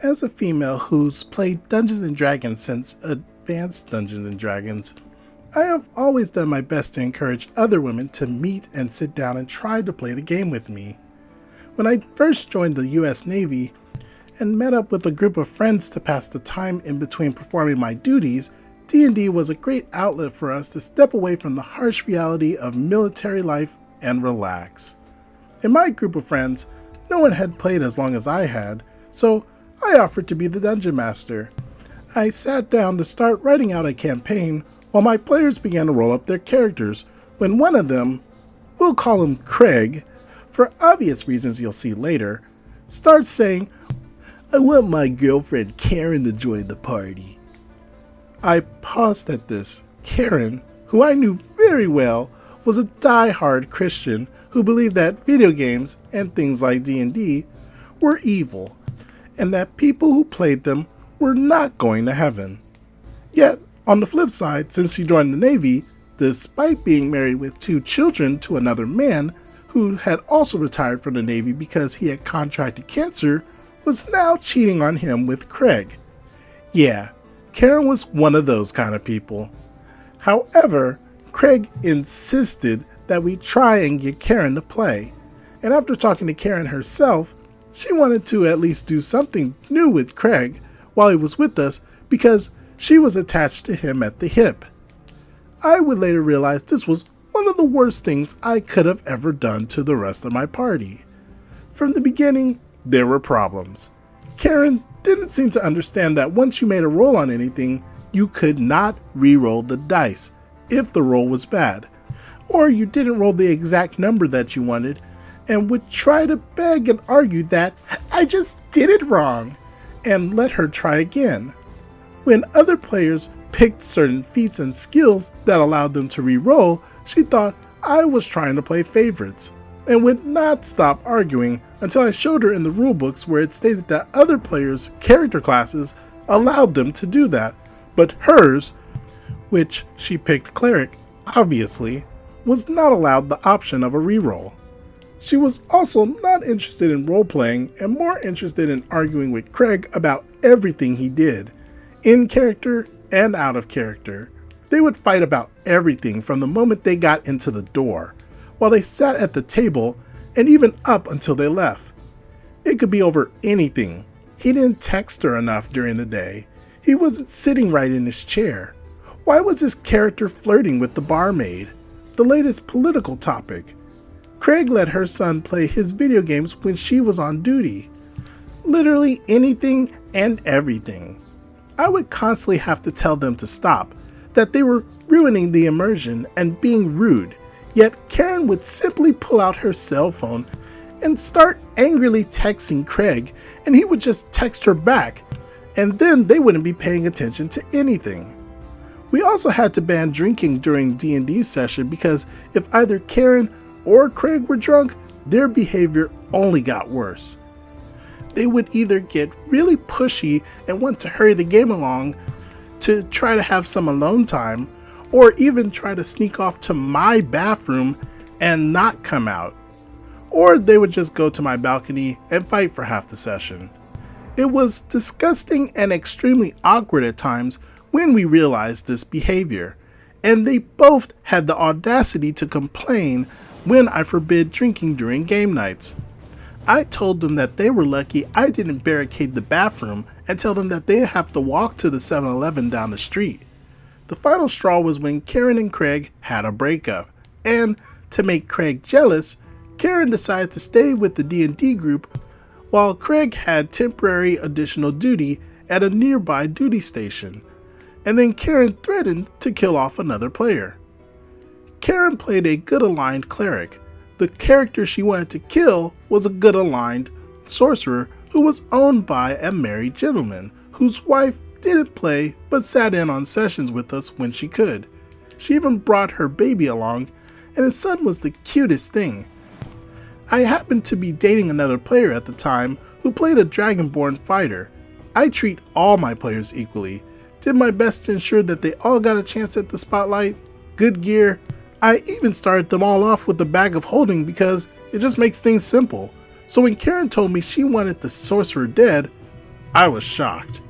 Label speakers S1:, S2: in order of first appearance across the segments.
S1: As a female who's played Dungeons & Dragons since Advanced Dungeons & Dragons, I have always done my best to encourage other women to meet and sit down and try to play the game with me. When I first joined the US Navy and met up with a group of friends to pass the time in between performing my duties, D&D was a great outlet for us to step away from the harsh reality of military life and relax. In my group of friends, no one had played as long as I had, so I offered to be the dungeon master. I sat down to start writing out a campaign while my players began to roll up their characters when one of them, we'll call him Craig, for obvious reasons you'll see later, starts saying, "I want my girlfriend Karen to join the party." I paused at this. Karen, who I knew very well, was a die-hard Christian who believed that video games and things like D&D were evil, and that people who played them were not going to heaven. Yet, on the flip side, since she joined the Navy, despite being married with 2 children to another man who had also retired from the Navy because he had contracted cancer, was now cheating on him with Craig. Yeah, Karen was one of those kind of people. However, Craig insisted that we try and get Karen to play, and after talking to Karen herself, she wanted to at least do something new with Craig while he was with us because she was attached to him at the hip. I would later realize this was one of the worst things I could have ever done to the rest of my party. From the beginning, there were problems. Karen didn't seem to understand that once you made a roll on anything, you could not re-roll the dice if the roll was bad, or you didn't roll the exact number that you wanted, and would try to beg and argue that "I just did it wrong," and let her try again. When other players picked certain feats and skills that allowed them to re-roll, she thought I was trying to play favorites, and would not stop arguing until I showed her in the rulebooks where it stated that other players' character classes allowed them to do that, but hers, which she picked cleric, obviously, was not allowed the option of a reroll. She was also not interested in role-playing and more interested in arguing with Craig about everything he did, in character and out of character. They would fight about everything from the moment they got into the door, while they sat at the table, and even up until they left. It could be over anything. He didn't text her enough during the day. He wasn't sitting right in his chair. Why was his character flirting with the barmaid? The latest political topic. Craig let her son play his video games when she was on duty. Literally anything and everything. I would constantly have to tell them to stop, that they were ruining the immersion and being rude, yet Karen would simply pull out her cell phone and start angrily texting Craig, and he would just text her back, and then they wouldn't be paying attention to anything. We also had to ban drinking during D&D session because if either Karen or Craig were drunk, their behavior only got worse. They would either get really pushy and want to hurry the game along to try to have some alone time, or even try to sneak off to my bathroom and not come out. Or they would just go to my balcony and fight for half the session. It was disgusting and extremely awkward at times when we realized this behavior, and they both had the audacity to complain when I forbid drinking during game nights. I told them that they were lucky I didn't barricade the bathroom and tell them that they'd have to walk to the 7-Eleven down the street. The final straw was when Karen and Craig had a breakup, and to make Craig jealous, Karen decided to stay with the D&D group while Craig had temporary additional duty at a nearby duty station, and then Karen threatened to kill off another player. Karen played a good aligned cleric. The character she wanted to kill was a good aligned sorcerer who was owned by a married gentleman whose wife didn't play but sat in on sessions with us when she could. She even brought her baby along, and his son was the cutest thing. I happened to be dating another player at the time who played a dragonborn fighter. I treat all my players equally, did my best to ensure that they all got a chance at the spotlight, good gear. I even started them all off with a bag of holding because it just makes things simple. So when Karen told me she wanted the sorcerer dead, I was shocked.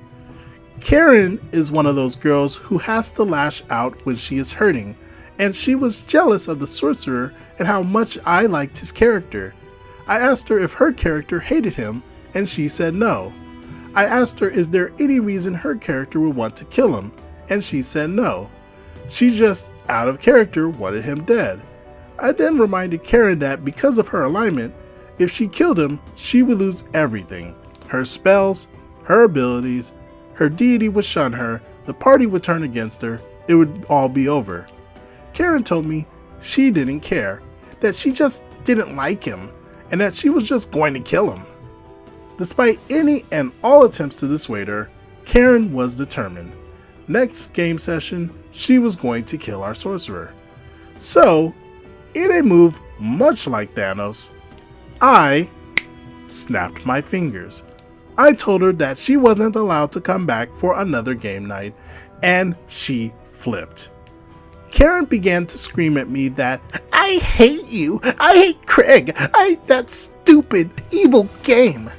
S1: Karen is one of those girls who has to lash out when she is hurting, and she was jealous of the sorcerer and how much I liked his character. I asked her if her character hated him, and she said no. I asked her is there any reason her character would want to kill him, and she said no. She just, out of character, wanted him dead. I then reminded Karen that because of her alignment, if she killed him, she would lose everything. Her spells, her abilities, her deity would shun her, the party would turn against her, it would all be over. Karen told me she didn't care, that she just didn't like him, and that she was just going to kill him. Despite any and all attempts to dissuade her, Karen was determined. Next game session, she was going to kill our sorcerer. So, in a move much like Thanos, I snapped my fingers. I told her that she wasn't allowed to come back for another game night, and she flipped. Karen began to scream at me that, "I hate you! I hate Craig! That stupid, evil game!"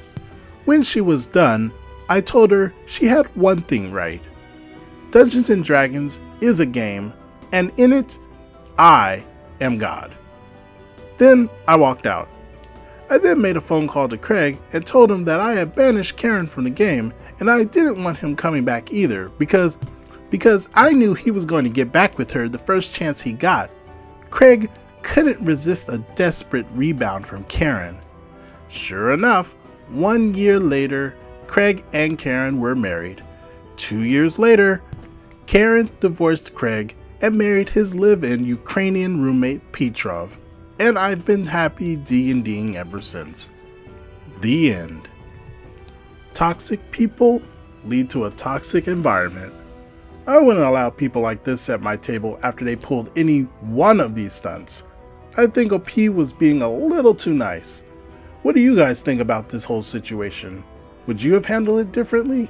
S1: When she was done, I told her she had one thing right. Dungeons & Dragons is a game, and in it, I am God. Then I walked out. I then made a phone call to Craig and told him that I had banished Karen from the game, and I didn't want him coming back either because I knew he was going to get back with her the first chance he got. Craig couldn't resist a desperate rebound from Karen. Sure enough, 1 year later, Craig and Karen were married. 2 years later, Karen divorced Craig and married his live-in Ukrainian roommate Petrov, and I've been happy D&Ding ever since. The end. Toxic people lead to a toxic environment. I wouldn't allow people like this at my table after they pulled any one of these stunts. I think OP was being a little too nice. What do you guys think about this whole situation? Would you have handled it differently?